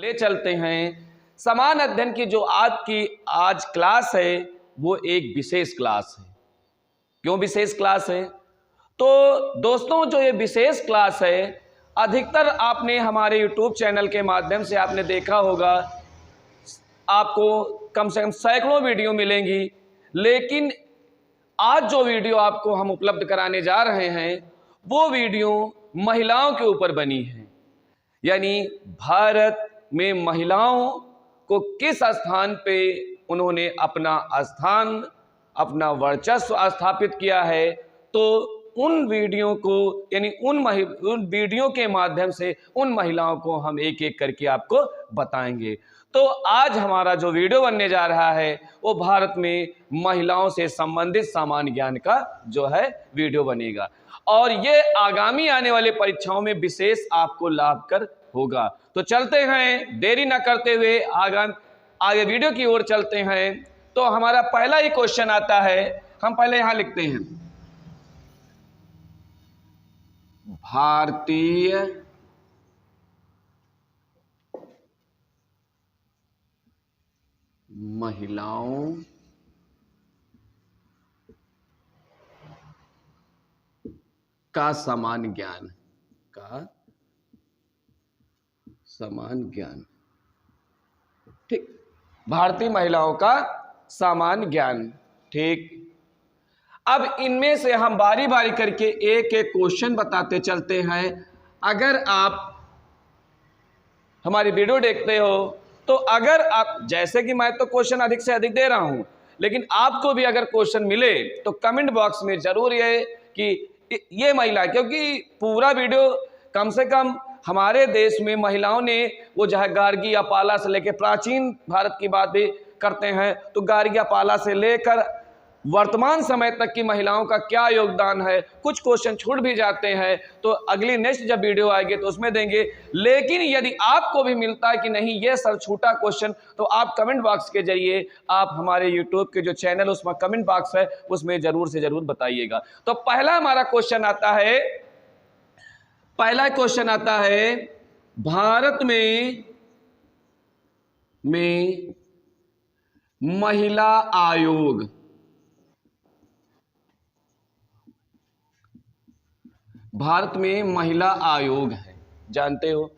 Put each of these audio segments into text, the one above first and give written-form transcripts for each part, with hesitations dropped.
ले चलते हैं। समान अध्ययन की जो आज क्लास है वो एक विशेष क्लास है। क्यों विशेष क्लास है? तो दोस्तों जो ये विशेष क्लास है, अधिकतर आपने हमारे YouTube चैनल के माध्यम से आपने देखा होगा, आपको कम से कम सैकड़ों वीडियो मिलेंगी, लेकिन आज जो वीडियो आपको हम उपलब्ध कराने जा रहे हैं वो वीडियो महिलाओं के ऊपर बनी है। यानी भारत में महिलाओं को किस स्थान पे उन्होंने अपना स्थान, अपना वर्चस्व स्थापित किया है, तो उन वीडियो को यानी उन वीडियो के माध्यम से उन महिलाओं को हम एक एक करके आपको बताएंगे। तो आज हमारा जो वीडियो बनने जा रहा है वो भारत में महिलाओं से संबंधित सामान्य ज्ञान का जो है वीडियो बनेगा, और ये आगामी आने वाले परीक्षाओं में विशेष आपको लाभकर होगा। तो चलते हैं, देरी न करते हुए आगे वीडियो की ओर चलते हैं। तो हमारा पहला ही क्वेश्चन आता है, हम पहले यहां लिखते हैं भारतीय महिलाओं का समान ज्ञान ठीक, भारतीय महिलाओं का समान ज्ञान। ठीक, अब इनमें से हम बारी बारी करके एक एक क्वेश्चन बताते चलते हैं। अगर आप हमारी वीडियो देखते हो तो अगर आप, जैसे कि मैं तो क्वेश्चन अधिक से अधिक दे रहा हूं, लेकिन आपको भी अगर क्वेश्चन मिले तो कमेंट बॉक्स में जरूर ये महिला, क्योंकि पूरा वीडियो कम से कम हमारे देश में महिलाओं ने, वो चाहे गार्गी या पाला से लेकर प्राचीन भारत की बात भी करते हैं, तो गार्गी या पाला से लेकर वर्तमान समय तक की महिलाओं का क्या योगदान है। कुछ क्वेश्चन छूट भी जाते हैं तो अगली नेक्स्ट जब वीडियो आएगी तो उसमें देंगे। लेकिन यदि आपको भी मिलता है कि नहीं ये सर छूटा क्वेश्चन, तो आप कमेंट बॉक्स के जरिए आप हमारे यूट्यूब के जो चैनल उसमें कमेंट बॉक्स है उसमें जरूर से जरूर बताइएगा। तो पहला हमारा क्वेश्चन आता है, भारत में महिला आयोग, भारत में महिला आयोग है, जानते हो?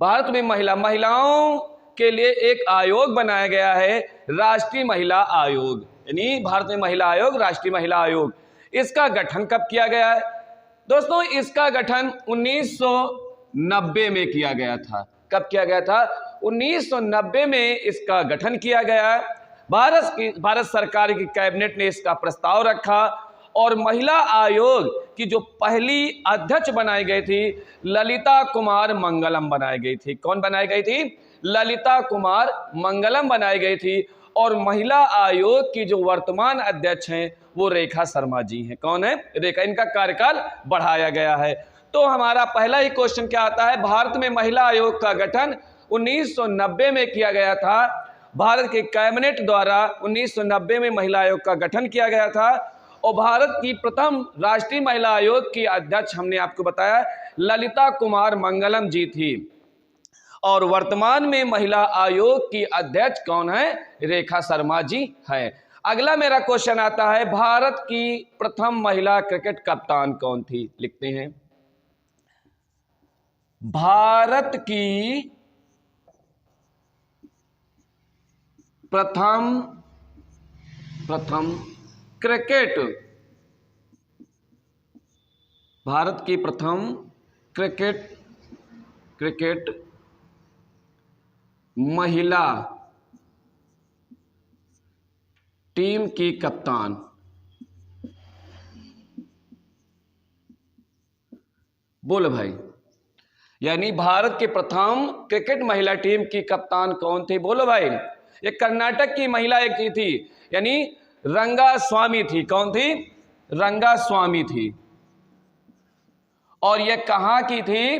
भारत में महिलाओं के लिए एक आयोग बनाया गया है, राष्ट्रीय महिला आयोग। यानी भारत में महिला आयोग, राष्ट्रीय महिला आयोग, इसका गठन कब किया गया है? दोस्तों इसका गठन 1990 में किया गया था। कब किया गया था? 1990 में इसका गठन किया गया है। भारत सरकार की कैबिनेट ने इसका प्रस्ताव रखा और महिला आयोग की जो पहली अध्यक्ष बनाई गई थी ललिता कुमार मंगलम बनाई गई थी। कौन बनाई गई थी? ललिता कुमार मंगलम बनाई गई थी। और महिला आयोग की जो वर्तमान अध्यक्ष हैं वो रेखा शर्मा जी हैं। कौन है? रेखा। इनका कार्यकाल बढ़ाया गया है। तो हमारा पहला ही क्वेश्चन क्या आता है, भारत में महिला आयोग का गठन 1990 में किया गया था। भारत के कैबिनेट द्वारा 1990 में महिला आयोग का गठन किया गया था और भारत की प्रथम राष्ट्रीय महिला आयोग की अध्यक्ष हमने आपको बताया ललिता कुमार मंगलम जी थी। और वर्तमान में महिला आयोग की अध्यक्ष कौन है? रेखा शर्मा जी है। अगला मेरा क्वेश्चन आता है, भारत की प्रथम महिला क्रिकेट कप्तान कौन थी? लिखते हैं भारत की प्रथम क्रिकेट, भारत की प्रथम क्रिकेट महिला टीम की कप्तान बोलो भाई। यानी भारत की प्रथम क्रिकेट महिला टीम की कप्तान कौन थी? बोलो भाई। ये कर्नाटक की महिला एक थी, यानी रंगास्वामी थी। कौन थी? रंगास्वामी थी। और ये कहां की थी?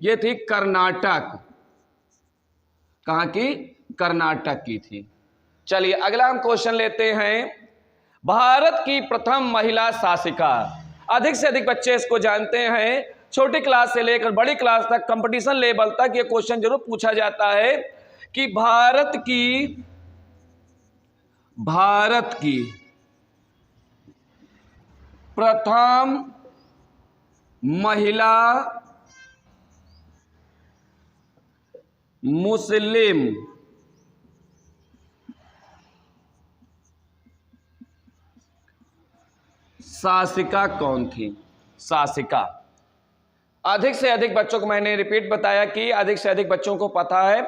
ये थी कर्नाटक। कहां की? कर्नाटक की थी। चलिए अगला हम क्वेश्चन लेते हैं, भारत की प्रथम महिला शासिका। अधिक से अधिक बच्चे इसको जानते हैं, छोटी क्लास से लेकर बड़ी क्लास तक कंपटीशन लेवल तक ये क्वेश्चन जरूर पूछा जाता है। कि भारत की प्रथम महिला मुस्लिम शासिका कौन थी? शासिका। अधिक से अधिक बच्चों को मैंने रिपीट बताया कि अधिक से अधिक बच्चों को पता है।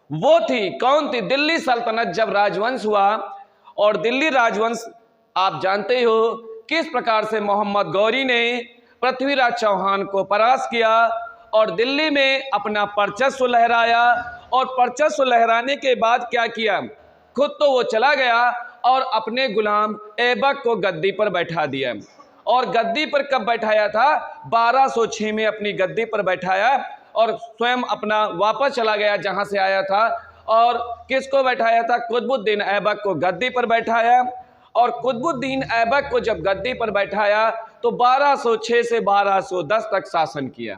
वो थी, कौन थी? दिल्ली सल्तनत जब राजवंश हुआ, और दिल्ली राजवंश आप जानते हो किस प्रकार से मोहम्मद गौरी ने पृथ्वीराज चौहान को परास्त किया और दिल्ली में अपना वर्चस्व लहराया। और वर्चस्व लहराने के बाद क्या किया? खुद तो वो चला गया और अपने गुलाम ऐबक को गद्दी पर बैठा दिया। और गद्दी पर कब बैठाया था? 1206 में अपनी गद्दी पर बैठाया और स्वयं अपना वापस चला गया जहां से आया था। और किसको बैठाया था? कुतुबुद्दीन ऐबक को गद्दी पर बैठाया। और कुतुबुद्दीन ऐबक को जब गद्दी पर बैठाया तो 1206 से 1210 तक शासन किया।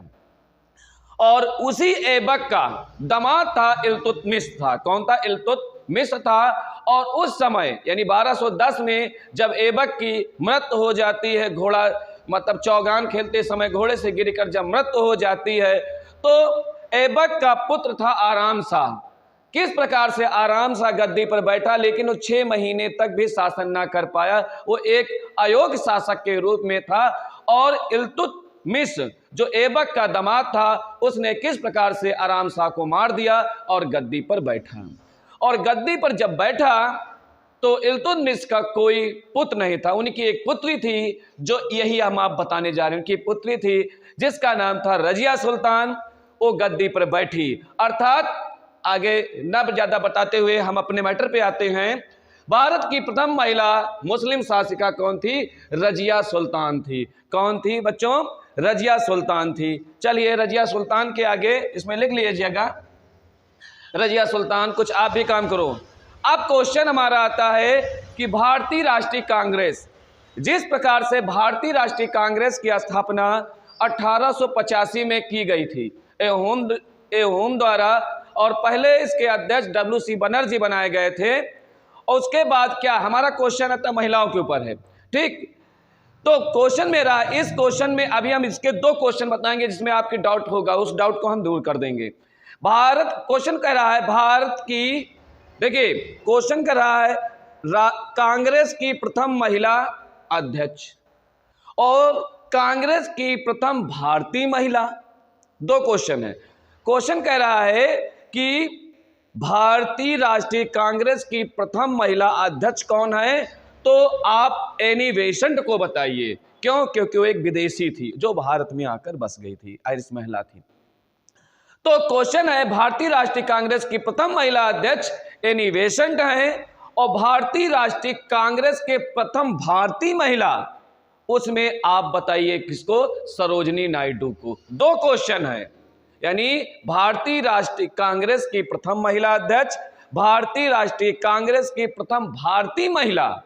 और उसी ऐबक का दामाद था इल्तुतमिश था। कौन था? इल्तुतमिश था। और उस समय यानी 1210 में जब ऐबक की मृत्यु हो जाती है, घोड़ा मतलब चौगान खेलते समय घोड़े से गिरकर जब मृत्यु हो जाती है, तो ऐबक का पुत्र था आराम शाह। किस प्रकार से आराम शाह गद्दी पर बैठा, लेकिन वो 6 महीने तक भी शासन ना कर पाया। वो एक अयोग्य शासक के रूप में था। और इल्तुतमिश जो ऐबक का दामाद था, उसने किस प्रकार से आराम शाह को मार दिया और गद्दी पर बैठा। और गद्दी पर जब बैठा तो इल्तुतमिश का कोई पुत्र नहीं था। उनकी एक पुत्री थी, जो यही हम आप बताने जा रहे हैं। उनकी पुत्री थी जिसका नाम था रजिया सुल्तान। वो गद्दी पर बैठी। अर्थात आगे न ज्यादा बताते हुए हम अपने मैटर पे आते हैं। भारत की प्रथम महिला मुस्लिम शासिका कौन थी? रजिया सुल्तान थी। कौन थी बच्चों? रजिया सुल्तान थी। चलिए रजिया सुल्तान के आगे इसमें लिख लीजिएगा रजिया सुल्तान। कुछ आप भी काम करो। अब क्वेश्चन हमारा आता है कि भारतीय राष्ट्रीय कांग्रेस, जिस प्रकार से भारतीय राष्ट्रीय कांग्रेस की स्थापना 1885 में की गई थी एहोम द्वारा, और पहले इसके अध्यक्ष WC बनर्जी बनाए गए थे। और उसके बाद क्या हमारा क्वेश्चन आता महिलाओं के ऊपर है। ठीक, तो क्वेश्चन मेरा, इस क्वेश्चन में अभी हम इसके 2 क्वेश्चन बताएंगे जिसमें आपकी डाउट होगा, उस डाउट को हम दूर कर देंगे। भारत क्वेश्चन कह रहा है भारत की, देखिए क्वेश्चन कह रहा है कांग्रेस की प्रथम महिला अध्यक्ष और कांग्रेस की प्रथम भारतीय महिला। 2 क्वेश्चन है। क्वेश्चन कह रहा है कि भारतीय राष्ट्रीय कांग्रेस की प्रथम महिला अध्यक्ष कौन है? तो आप एनी बेसेंट को बताइए। क्यों? क्योंकि वो एक विदेशी थी जो भारत में आकर बस गई थी, आयरिश महिला थी। तो क्वेश्चन है भारतीय राष्ट्रीय कांग्रेस की प्रथम महिला अध्यक्ष एनी बेसेंट है, और भारतीय राष्ट्रीय कांग्रेस के प्रथम भारतीय महिला, उसमें आप बताइए किसको? सरोजिनी नायडू को। 2 क्वेश्चन है, यानी भारतीय राष्ट्रीय कांग्रेस की प्रथम महिला अध्यक्ष, भारतीय राष्ट्रीय कांग्रेस की प्रथम भारतीय महिला।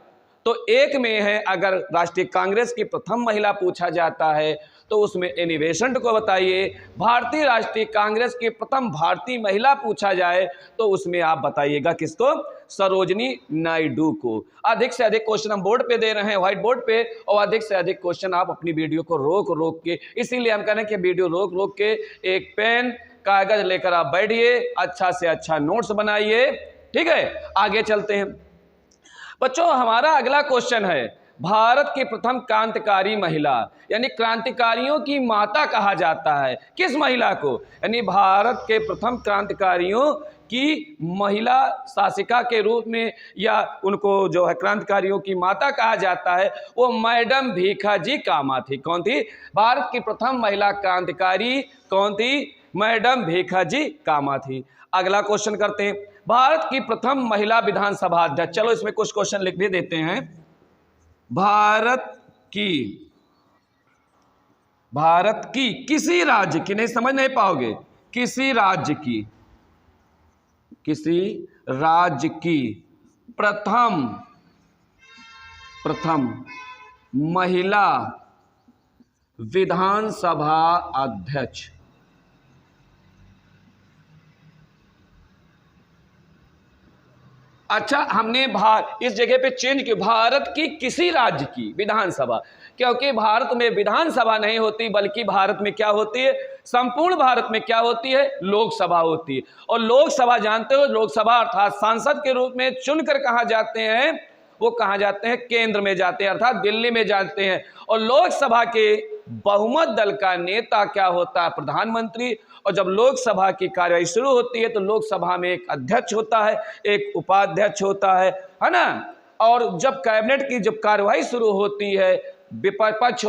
तो एक में है, अगर राष्ट्रीय कांग्रेस की प्रथम महिला पूछा जाता है तो उसमें एनी बेसेंट को बताइए। भारतीय राष्ट्रीय कांग्रेस की प्रथम भारतीय महिला पूछा जाए तो उसमें आप बताइएगा किसको? सरोजिनी नायडू को। अधिक से अधिक क्वेश्चन हम बोर्ड पे दे रहे हैं, व्हाइट बोर्ड पे, और अधिक से अधिक क्वेश्चन आप अपनी वीडियो को रोक रोक के, इसीलिए हम कह रहे हैं कि वीडियो रोक रोक के एक पेन कागज लेकर आप बैठिए, अच्छा से अच्छा नोट्स बनाइए। ठीक है, आगे चलते हैं बच्चों। हमारा अगला क्वेश्चन है भारत की प्रथम क्रांतिकारी महिला, यानी क्रांतिकारियों की माता कहा जाता है किस महिला को? यानी भारत के प्रथम क्रांतिकारियों की महिला शासिका के रूप में, या उनको जो है क्रांतिकारियों की माता कहा जाता है, वो मैडम भीखाजी कामा थी। कौन थी? भारत की प्रथम महिला क्रांतिकारी कौन थी? मैडम भीखाजी कामा थी। अगला क्वेश्चन करते हैं, भारत की प्रथम महिला विधानसभा अध्यक्ष। चलो इसमें कुछ क्वेश्चन लिख भी देते हैं। भारत की किसी राज्य की, नहीं समझ नहीं पाओगे, किसी राज्य की प्रथम महिला विधानसभा अध्यक्ष। अच्छा, हमने इस जगह पे चेंज किया, भारत की किसी राज्य की विधानसभा, क्योंकि भारत में विधानसभा नहीं होती, बल्कि भारत में क्या होती है, संपूर्ण भारत में क्या होती है, लोकसभा होती है। और लोकसभा जानते हो, लोकसभा अर्थात सांसद के रूप में चुनकर कहाँ जाते हैं, वो कहाँ जाते हैं, केंद्र में जाते हैं, अर्थात दिल्ली में जाते हैं। और लोकसभा के बहुमत दल का नेता क्या होता है, प्रधानमंत्री। और जब लोकसभा की कार्यवाही शुरू होती है तो लोकसभा में एक अध्यक्ष होता है, एक उपाध्यक्ष होता है ना। और जब कैबिनेट की जब कार्यवाही शुरू होती है, विपक्ष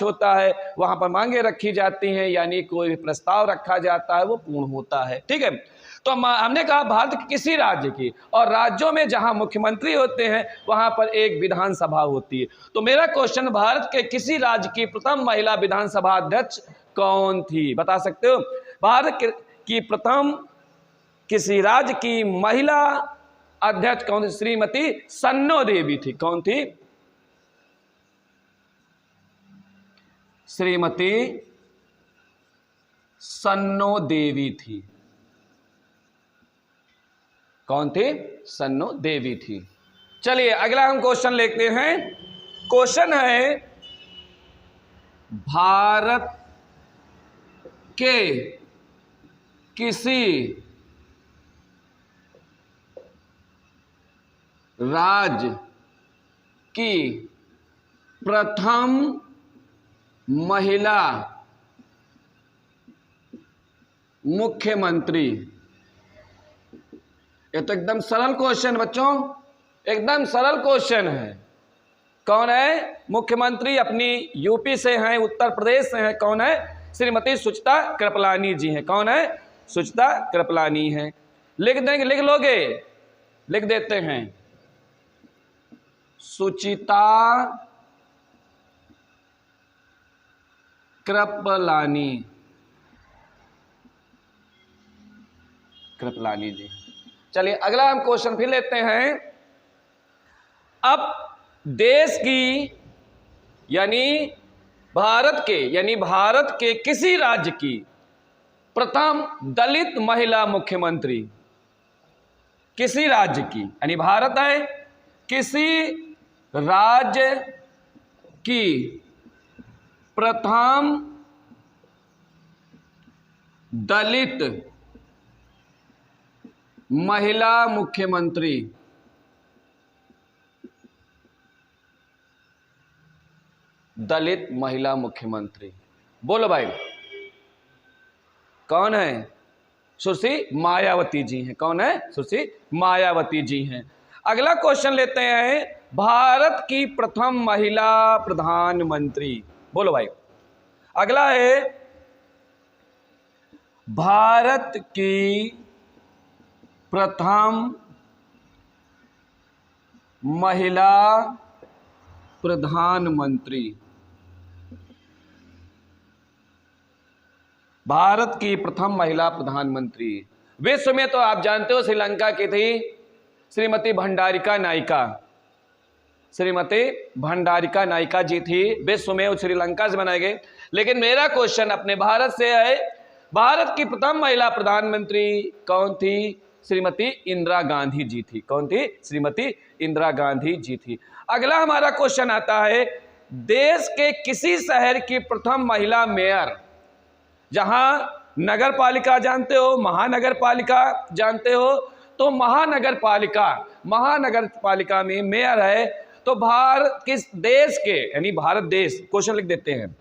होता है, वहां पर मांगे रखी जाती हैं, यानी कोई भी प्रस्ताव रखा जाता है वो पूर्ण होता है। ठीक है, तो हमने कहा भारत के किसी राज्य की, और राज्यों में जहां मुख्यमंत्री होते हैं वहां पर एक विधानसभा होती है। तो मेरा क्वेश्चन, भारत के किसी राज्य की प्रथम महिला विधानसभा अध्यक्ष कौन थी, बता सकते हो? भारत की प्रथम किसी राज्य की महिला अध्यक्ष कौन थी? श्रीमती सन्नो देवी थी। कौन थी? श्रीमती सन्नो देवी थी। कौन थी? सन्नो देवी थी। चलिए अगला हम क्वेश्चन लेते हैं। क्वेश्चन है, भारत के किसी राज्य की प्रथम महिला मुख्यमंत्री। ये तो एकदम सरल क्वेश्चन बच्चों, एकदम सरल क्वेश्चन है। कौन है? मुख्यमंत्री अपनी यूपी से हैं, उत्तर प्रदेश से हैं। कौन है? श्रीमती सुचिता कृपलानी जी हैं। कौन है? सुचिता कृपलानी हैं। लिख देंगे, लिख लोगे? लिख देते हैं, सुचिता कृपलानी, कृपलानी जी। चलिए अगला हम क्वेश्चन फिर लेते हैं। अब देश की भारत के किसी राज्य की प्रथम दलित महिला मुख्यमंत्री, किसी राज्य की, यानी भारत है, किसी राज्य की प्रथम दलित महिला मुख्यमंत्री। दलित महिला मुख्यमंत्री, बोलो भाई कौन है? सुश्री मायावती जी हैं। कौन है? सुश्री मायावती जी हैं। अगला क्वेश्चन लेते हैं, भारत की प्रथम महिला प्रधानमंत्री। बोलो भाई। अगला है, भारत की प्रथम महिला प्रधानमंत्री। भारत की प्रथम महिला प्रधानमंत्री विश्व में तो आप जानते हो श्रीलंका की थी, श्रीमती भंडारिका नायका। श्रीमती भंडारिका नायका जी थी, विश्व में श्रीलंका से बनाए गए। लेकिन मेरा क्वेश्चन अपने भारत से है, भारत की प्रथम महिला प्रधानमंत्री कौन थी? श्रीमती इंदिरा गांधी जी थी। कौन थी? श्रीमती इंदिरा गांधी जी थी। अगला हमारा क्वेश्चन आता है, देश के किसी शहर की प्रथम महिला मेयर, जहां नगर पालिका जानते हो, महानगर पालिका जानते हो, तो महानगर पालिका में मेयर है, तो भारत किस देश के, यानी भारत देश, क्वेश्चन लिख देते हैं,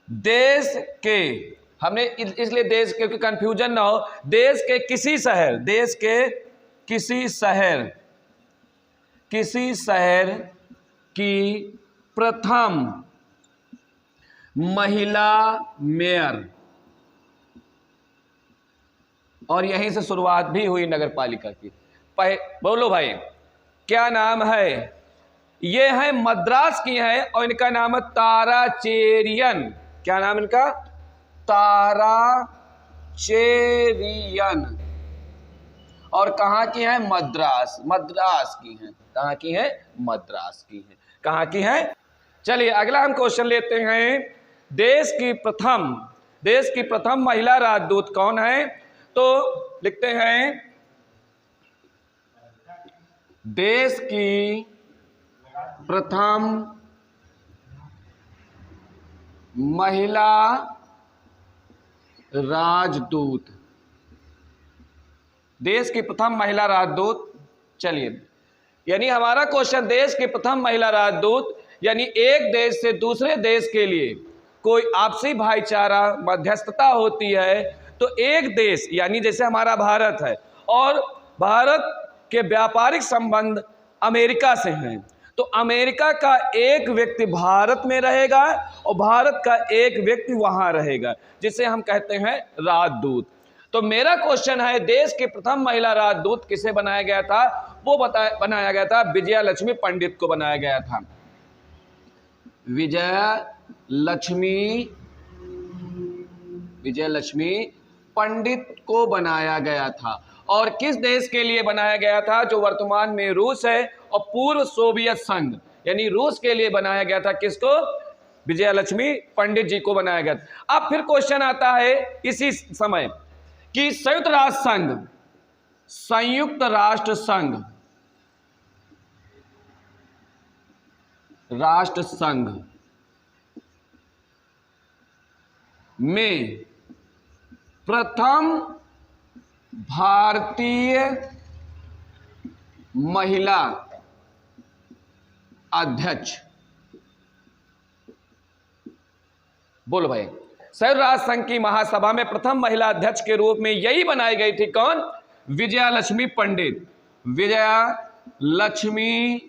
देश के, हमने इसलिए देश क्योंकि कंफ्यूजन ना हो, देश के किसी शहर, देश के किसी शहर की प्रथम महिला मेयर, और यहीं से शुरुआत भी हुई नगर पालिका की। बोलो भाई क्या नाम है? ये है मद्रास की है और इनका नाम है तारा चेरियन। क्या नाम इनका? तारा चेरियन। और कहां की है? मद्रास की है। कहां की है? मद्रास की है। कहां की है? चलिए अगला हम क्वेश्चन लेते हैं, देश की प्रथम महिला राजदूत कौन है? तो लिखते हैं देश की प्रथम महिला राजदूत, देश की प्रथम महिला राजदूत। चलिए, यानी हमारा क्वेश्चन देश की प्रथम महिला राजदूत, यानी एक देश से दूसरे देश के लिए कोई आपसी भाईचारा मध्यस्थता होती है तो एक देश, यानी जैसे हमारा भारत है और भारत के व्यापारिक संबंध अमेरिका से हैं, तो अमेरिका का एक व्यक्ति भारत में रहेगा और भारत का एक व्यक्ति वहां रहेगा, जिसे हम कहते हैं राजदूत। तो मेरा क्वेश्चन है, देश की प्रथम महिला राजदूत किसे बनाया गया था? वो बनाया गया था विजया लक्ष्मी पंडित को बनाया गया था। विजय लक्ष्मी पंडित को बनाया गया था। और किस देश के लिए बनाया गया था? जो वर्तमान में रूस है और पूर्व सोवियत संघ, यानी रूस के लिए बनाया गया था। किसको? विजय लक्ष्मी पंडित जी को बनाया गया था। अब फिर क्वेश्चन आता है इसी समय कि संयुक्त राष्ट्र संघ में प्रथम भारतीय महिला अध्यक्ष, बोलो भाई, संयुक्त राष्ट्र संघ की महासभा में प्रथम महिला अध्यक्ष के रूप में यही बनाई गई थी। कौन? विजया लक्ष्मी पंडित। विजया लक्ष्मी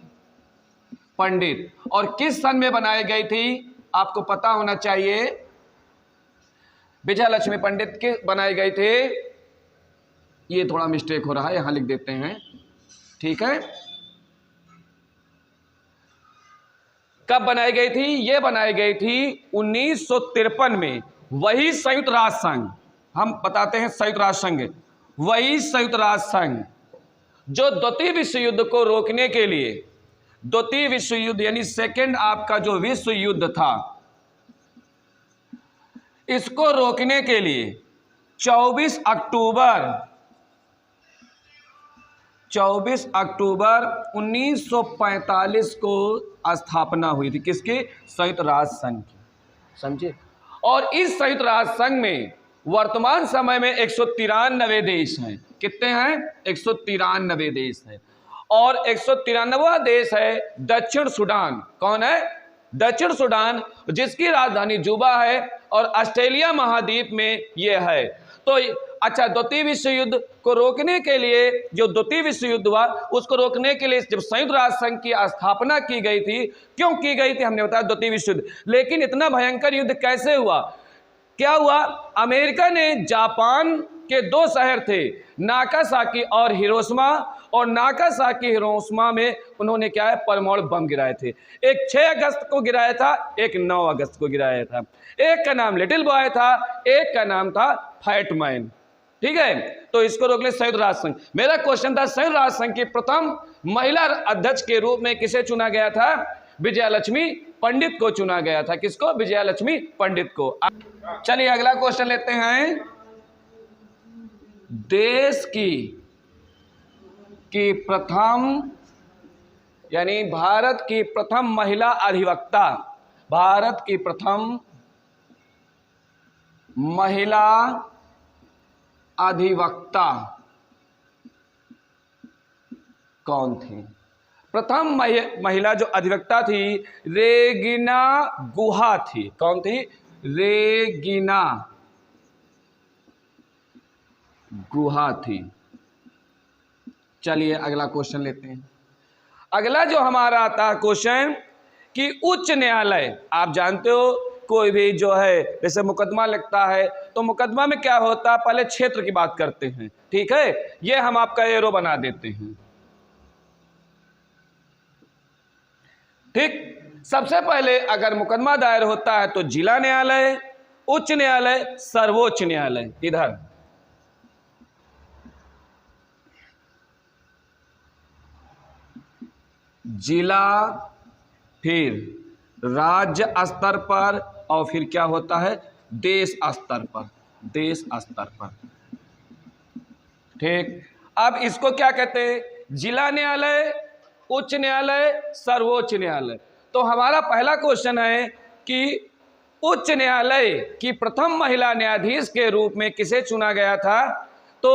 पंडित। और किस सन में बनाई गई थी? आपको पता होना चाहिए। विजया लक्ष्मी पंडित के बनाई गई थी, ये थोड़ा मिस्टेक हो रहा है, यहां लिख देते हैं, ठीक है। कब बनाई गई थी? ये बनाई गई थी 1953 में। वही संयुक्त राष्ट्र संघ, हम बताते हैं संयुक्त राष्ट्र संघ, वही संयुक्त राष्ट्र संघ जो द्वितीय विश्व युद्ध को रोकने के लिए, द्वितीय विश्व युद्ध यानी सेकेंड आपका जो विश्व युद्ध था, इसको रोकने के लिए 24 अक्टूबर 1945 को स्थापना हुई थी। किसकी? संयुक्त राष्ट्र संघ की। समझे? और इस संयुक्त राष्ट्र संघ में वर्तमान समय में 193 देश हैं। कितने हैं? 193 देश हैं। और 193वां देश है दक्षिण सूडान। कौन है? दक्षिण सूडान, जिसकी राजधानी जुबा है और ऑस्ट्रेलिया महाद्वीप में यह है। तो अच्छा, द्वितीय विश्व युद्ध को रोकने के लिए, जो द्वितीय विश्व युद्ध हुआ उसको रोकने के लिए जब संयुक्त राष्ट्र संघ की स्थापना की गई थी, क्यों की गई थी? हमने बताया द्वितीय विश्व युद्ध। लेकिन इतना भयंकर युद्ध कैसे हुआ? क्या हुआ? अमेरिका ने जापान के दो शहर थे, नागासाकी और हिरोशिमा, और नागासाकी हिरोशिमा में उन्होंने क्या है? परमाणु बम गिराए थे। एक 6 अगस्त को गिराया था, एक 9 अगस्त को गिराया था। एक का नाम लिटिल बॉय था, एक का नाम था फैट मैन। ठीक है, तो इसको रोक ले संयुक्त राष्ट्र संघ। मेरा क्वेश्चन था, संयुक्त राष्ट्र संघ की प्रथम महिला अध्यक्ष के रूप में किसे चुना गया था? विजया लक्ष्मी पंडित को चुना गया था। किसको? विजया लक्ष्मी पंडित को। चलिए अगला क्वेश्चन लेते हैं। देश की प्रथम, यानी भारत की प्रथम महिला अधिवक्ता, भारत की प्रथम महिला अधिवक्ता कौन थी? प्रथम महिला जो अधिवक्ता थी, रेगिना गुहा थी। कौन थी? रेगिना गुहा थी। चलिए अगला क्वेश्चन लेते हैं। अगला जो हमारा आता है क्वेश्चन कि उच्च न्यायालय, आप जानते हो कोई भी जो है जैसे मुकदमा लगता है तो मुकदमा में क्या होता है? पहले क्षेत्र की बात करते हैं, ठीक है। ये हम आपका एरो बना देते हैं, ठीक। सबसे पहले अगर मुकदमा दायर होता है तो जिला न्यायालय, उच्च न्यायालय, सर्वोच्च न्यायालय। इधर जिला, फिर राज्य स्तर पर, और फिर क्या होता है? देश स्तर पर, देश स्तर पर, ठीक। अब इसको क्या कहते हैं? जिला न्यायालय, उच्च न्यायालय, सर्वोच्च न्यायालय। तो हमारा पहला क्वेश्चन है कि उच्च न्यायालय की प्रथम महिला न्यायाधीश के रूप में किसे चुना गया था? तो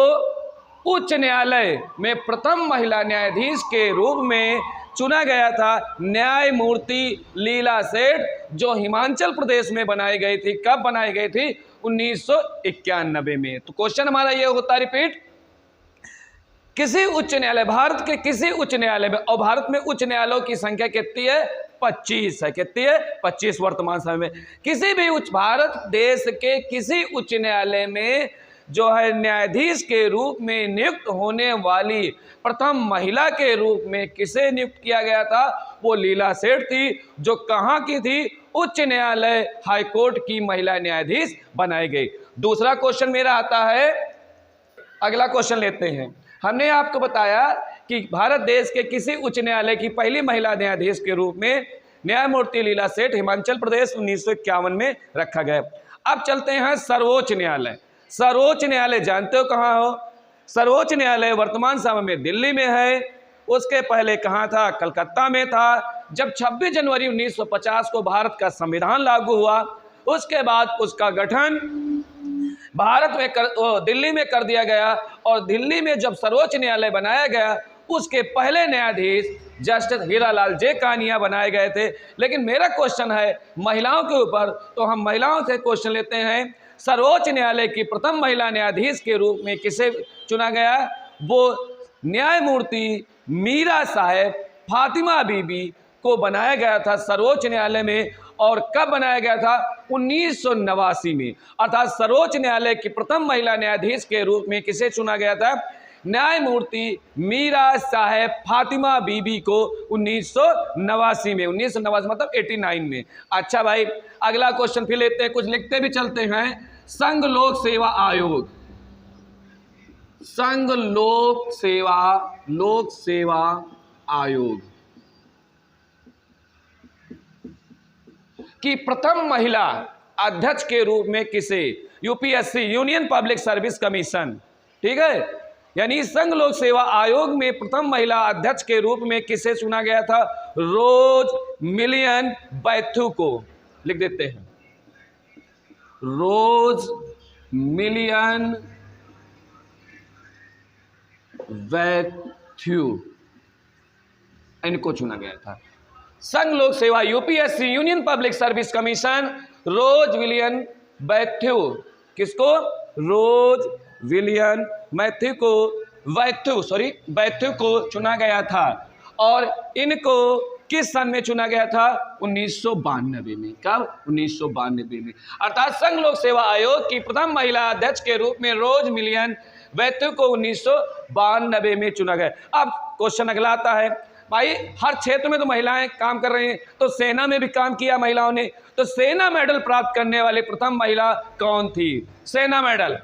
उच्च न्यायालय में प्रथम महिला न्यायाधीश के रूप में चुना गया था न्यायमूर्ति लीला सेठ, जो हिमाचल प्रदेश में बनाई गई थी। कब बनाई गई थी? 1991 में। तो क्वेश्चन हमारा ये होता है, रिपीट, किसी उच्च न्यायालय, भारत के किसी उच्च न्यायालय में, और भारत में उच्च न्यायालयों की संख्या कितनी है? 25 है। कितनी है? 25 वर्तमान समय में। किसी भी उच्च, भारत देश के किसी उच्च न्यायालय में जो है न्यायाधीश के रूप में नियुक्त होने वाली प्रथम महिला के रूप में किसे नियुक्त किया गया था? वो लीला सेठ थी, जो कहाँ की थी? उच्च न्यायालय हाईकोर्ट की महिला न्यायाधीश बनाई गई। दूसरा क्वेश्चन मेरा आता है, अगला क्वेश्चन लेते हैं। हमने आपको बताया कि भारत देश के किसी उच्च न्यायालय की पहली महिला न्यायाधीश के रूप में न्यायमूर्ति लीला सेठ, हिमाचल प्रदेश, 1951 में रखा गया। अब चलते हैं सर्वोच्च न्यायालय। सर्वोच्च न्यायालय जानते हो कहाँ हो? सर्वोच्च न्यायालय वर्तमान समय में दिल्ली में है। उसके पहले कहाँ था? कलकत्ता में था। जब 26 जनवरी 1950 को भारत का संविधान लागू हुआ, उसके बाद उसका गठन भारत में दिल्ली में कर दिया गया, और दिल्ली में जब सर्वोच्च न्यायालय बनाया गया, उसके पहले न्यायाधीश जस्टिस हीरालाल जे कानिया बनाए गए थे। लेकिन मेरा क्वेश्चन है महिलाओं के ऊपर, तो हम महिलाओं से क्वेश्चन लेते हैं। सर्वोच्च न्यायालय की प्रथम महिला न्यायाधीश के रूप में किसे चुना गया? वो न्यायमूर्ति मीरा साहेब फातिमा बीबी को बनाया गया था सर्वोच्च न्यायालय में। और कब बनाया गया था? 1989 में। अर्थात सर्वोच्च न्यायालय की प्रथम महिला न्यायाधीश के रूप में किसे चुना गया था? न्यायमूर्ति मीरा साहेब फातिमा बीबी को 1989 में। 1989 मतलब 89 में। अच्छा भाई, अगला क्वेश्चन फिर लेते हैं, कुछ लिखते भी चलते हैं। संघ लोक सेवा आयोग, संघ लोक सेवा आयोग की प्रथम महिला अध्यक्ष के रूप में किसे? UPSC, union public service commission, ठीक है, यानी संघ लोक सेवा आयोग में प्रथम महिला अध्यक्ष के रूप में किसे चुना गया था? रोज मिलियन बैथू को। लिख देते हैं, रोज मिलियन बैथू, इनको चुना गया था। संघ लोक सेवा, UPSC, union public service commission, Rose William बैथ्यू, किसको? रोज विलियन बैथ्यू को चुना गया था। और इनको किस सन में चुना गया था? 1992 में। कब? 1992 में। अर्थात संघ लोक सेवा आयोग की प्रथम महिला अध्यक्ष के रूप में रोज मिलियन बैथ्यू को 1992 में चुना गया। अब क्वेश्चन अगला आता है, भाई हर क्षेत्र में तो महिलाएं काम कर रही हैं, तो सेना में भी काम किया महिलाओं ने, तो सेना मेडल प्राप्त करने वाली प्रथम महिला कौन थी? सेना मेडल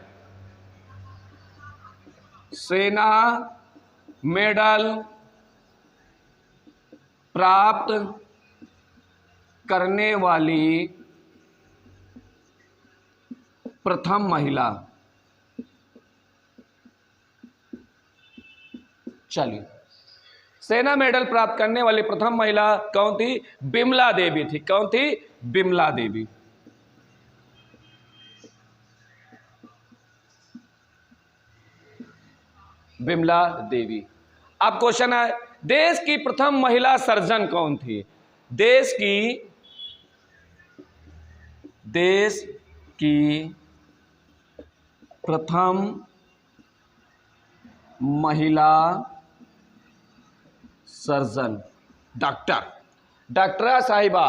प्राप्त करने वाली प्रथम महिला, चलिए, सेना मेडल प्राप्त करने वाली प्रथम महिला कौन थी? बिमला देवी थी। कौन थी? बिमला देवी। बिमला देवी। अब क्वेश्चन है, देश की प्रथम महिला सर्जन कौन थी? देश की प्रथम महिला सर्जन डॉक्टर साहिबा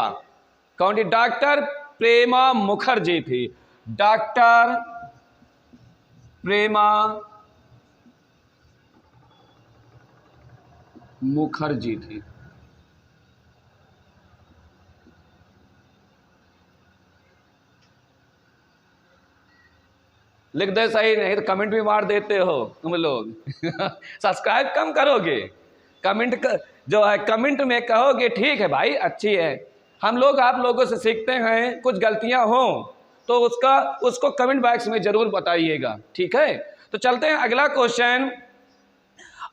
कौन थी? डॉक्टर प्रेमा मुखर्जी थी। डॉक्टर प्रेमा मुखर्जी थी। लिख दे सही, नहीं तो कमेंट भी मार देते हो तुम लोग। सब्सक्राइब कम करोगे, जो है कमेंट में कहोगे ठीक है भाई, अच्छी है। हम लोग आप लोगों से सीखते हैं, कुछ गलतियां हो तो उसको कमेंट बॉक्स में जरूर बताइएगा, ठीक है। तो चलते हैं अगला क्वेश्चन।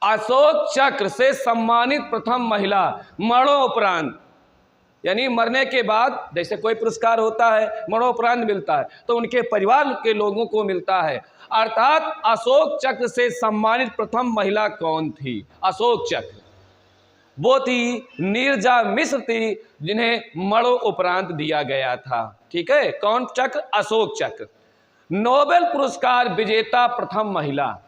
अशोक चक्र से सम्मानित प्रथम महिला मरणोपरांत, यानी मरने के बाद जैसे कोई पुरस्कार होता है मरणोपरांत मिलता है, तो उनके परिवार के लोगों को मिलता है। अर्थात अशोक चक्र से सम्मानित प्रथम महिला कौन थी? अशोक चक्र, वो थी नीरजा मिश्र थी, जिन्हें मरणोपरांत दिया गया था। ठीक है, कौन चक्र? अशोक चक्र। नोबेल पुरस्कार विजेता प्रथम महिला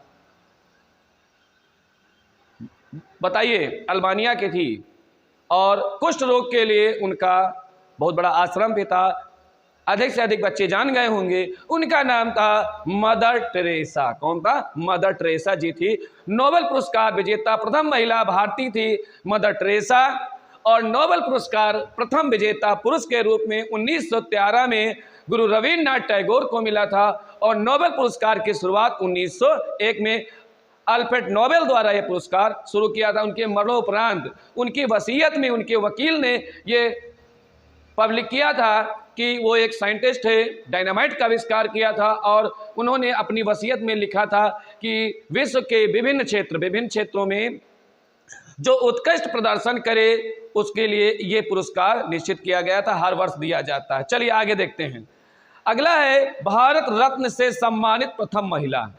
बताइए? अल्बानिया की थी और कुष्ठ रोग के लिए उनका बहुत बड़ा आश्रम भी था, अधिक से अधिक बच्चे जान गए होंगे। उनका नाम था मदर टेरेसा। कौन था? मदर टेरेसा जी थी। नोबेल पुरस्कार विजेता प्रथम महिला भारतीय थी मदर टेरेसा, और नोबेल पुरस्कार प्रथम विजेता पुरुष के रूप में 1913 में गुरु रविन्द्रनाथ टैगोर को मिला था, और नोबेल पुरस्कार की शुरुआत 1901 में अल्फ्रेड नोबेल द्वारा यह पुरस्कार शुरू किया था। उनके मरणोपरांत उनकी वसीयत में उनके वकील ने ये पब्लिक किया था कि वो एक साइंटिस्ट थे, डायनामाइट का आविष्कार किया था, और उन्होंने अपनी वसीयत में लिखा था कि विश्व के विभिन्न क्षेत्रों में जो उत्कृष्ट प्रदर्शन करे उसके लिए ये पुरस्कार निश्चित किया गया था, हर वर्ष दिया जाता है। चलिए आगे देखते हैं। अगला है भारत रत्न से सम्मानित प्रथम महिला।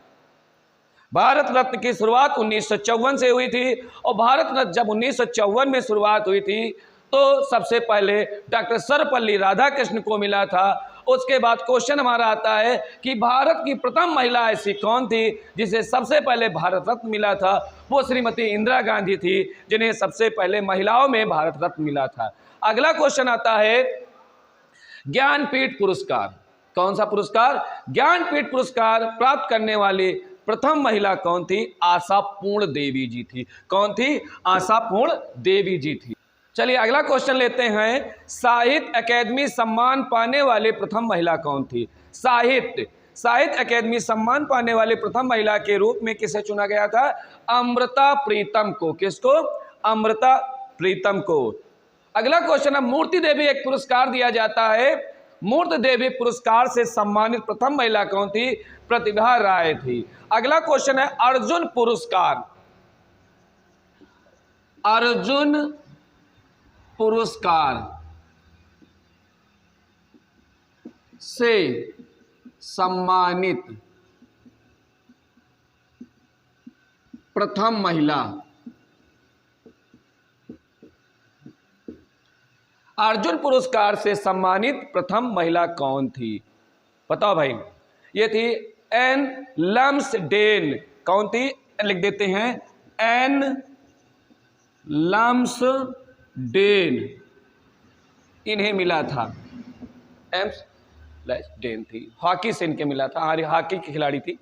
भारत रत्न की शुरुआत 1954 से हुई थी, और भारत रत्न जब 1954 में शुरुआत हुई थी तो सबसे पहले डॉक्टर सर्वपल्ली राधाकृष्णन को मिला था। उसके बाद क्वेश्चन हमारा आता है कि भारत की प्रथम महिला ऐसी कौन थी जिसे सबसे पहले भारत रत्न मिला था? वो श्रीमती इंदिरा गांधी थी, जिन्हें सबसे पहले महिलाओं में भारत रत्न मिला था। अगला क्वेश्चन आता है ज्ञानपीठ पुरस्कार। कौन सा पुरस्कार? ज्ञानपीठ पुरस्कार प्राप्त करने वाली प्रथम महिला कौन थी? आशापूर्ण देवी जी थी। कौन थी? आशापूर्ण देवी जी थी। चलिए अगला क्वेश्चन लेते हैं। साहित्य अकेदमी सम्मान पाने वाले प्रथम महिला कौन थी? साहित्य अकेदमी सम्मान पाने वाले प्रथम महिला के रूप में किसे चुना गया था? अमृता प्रीतम को। किसको? अमृता प्रीतम को। अगला क्वेश्चन है मूर्ति देवी एक पुरस्कार दिया जाता है, मूर्ति देवी पुरस्कार से सम्मानित प्रथम महिला कौन थी? प्रतिभा राय थी। अगला क्वेश्चन है अर्जुन पुरस्कार। अर्जुन पुरस्कार से सम्मानित प्रथम महिला। अर्जुन पुरस्कार से सम्मानित प्रथम महिला कौन थी? बताओ भाई। ये थी एन लम्सडेन। कौन थी? लिख देते हैं एन लम्सडेन, इन्हें मिला था। एम्स डेन थी, हॉकी से इनके मिला था, हॉकी की खिलाड़ी थी।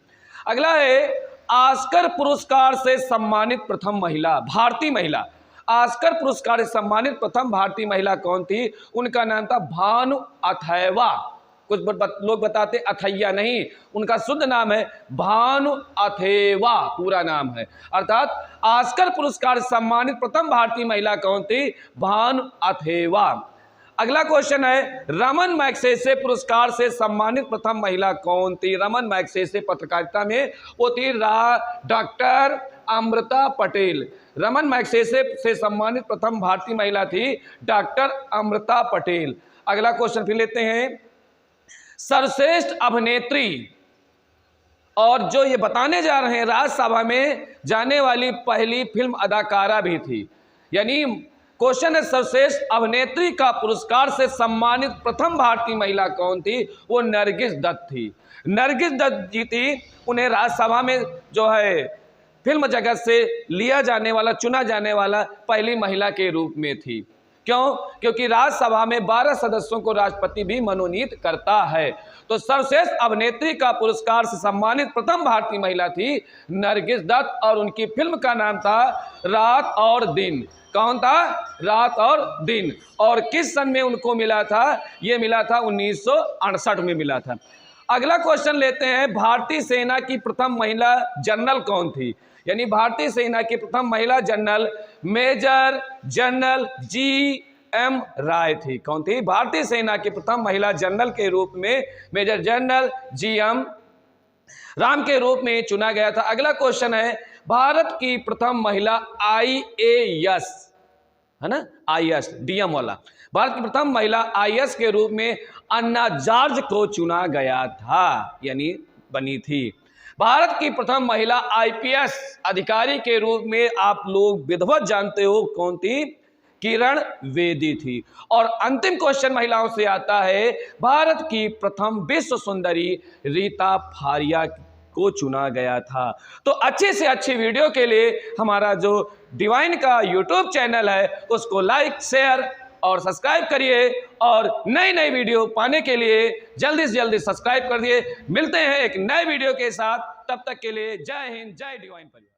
अगला है ऑस्कर पुरस्कार से सम्मानित प्रथम महिला, भारतीय महिला। ऑस्कर पुरस्कार से सम्मानित प्रथम भारतीय महिला कौन थी? उनका नाम था भानु अथैवा। कुछ लोग बताते अथैया, नहीं, उनका शुद्ध नाम है भानु अथैवा, पूरा नाम है। अर्थात ऑस्कर पुरस्कार से सम्मानित प्रथम भारतीय महिला कौन थी? भानु अथैवा। अगला क्वेश्चन है रमन मैग्सेसे पुरस्कार से सम्मानित प्रथम महिला कौन थी? रमन मैग्सेसे पत्रकारिता में वो थी डॉक्टर अमृता पटेल। रमन मैग्सेसे से सम्मानित प्रथम भारतीय महिला थी डॉक्टर अमृता पटेल। अगला क्वेश्चन फिर लेते हैं सर्वश्रेष्ठ अभिनेत्री, और जो ये बताने जा रहे हैं राज्यसभा में जाने वाली पहली फिल्म अदाकारा भी थी। यानी क्वेश्चन है सर्वश्रेष्ठ अभिनेत्री का पुरस्कार से सम्मानित प्रथम भारतीय महिला कौन थी? वो नरगिस दत्त थी। नरगिस दत्त जी थी। उन्हें राज्यसभा में जो है फिल्म जगत से लिया जाने वाला, चुना जाने वाला पहली महिला के रूप में थी। क्यों? क्योंकि राज्यसभा में 12 सदस्यों को राष्ट्रपति भी मनोनीत करता है। तो सर्वश्रेष्ठ अभिनेत्री का पुरस्कार से सम्मानित प्रथम भारतीय महिला थी नरगिस दत्त, और उनकी फिल्म का नाम था रात और दिन। कौन था? रात और दिन। और किस सन में उनको मिला था? ये मिला था 1968 में मिला था। अगला क्वेश्चन लेते हैं भारतीय सेना की प्रथम महिला जनरल कौन थी? यानी भारतीय सेना की प्रथम महिला जनरल मेजर जनरल जी.एम. राय थी। कौन थी? भारतीय सेना की प्रथम महिला जनरल के रूप में मेजर जनरल जी.एम. राम के रूप में चुना गया था। अगला क्वेश्चन है भारत की प्रथम महिला IAS, है ना, IAS DM वाला, भारत की प्रथम महिला IAS के रूप में अन्ना जॉर्ज को चुना गया था, यानी बनी थी। भारत की प्रथम महिला IPS अधिकारी के रूप में आप लोग विधिवत जानते हो कौन थी? किरण बेदी थी। और अंतिम क्वेश्चन महिलाओं से आता है, भारत की प्रथम विश्व सुंदरी रीता फारिया को चुना गया था। तो अच्छे से अच्छी वीडियो के लिए हमारा जो डिवाइन का यूट्यूब चैनल है उसको लाइक, शेयर और सब्सक्राइब करिए, और नई नई वीडियो पाने के लिए जल्दी से जल्दी सब्सक्राइब कर दिए। मिलते हैं एक नए वीडियो के साथ, तब तक के लिए जय हिंद, जय डिवाइन परिवार।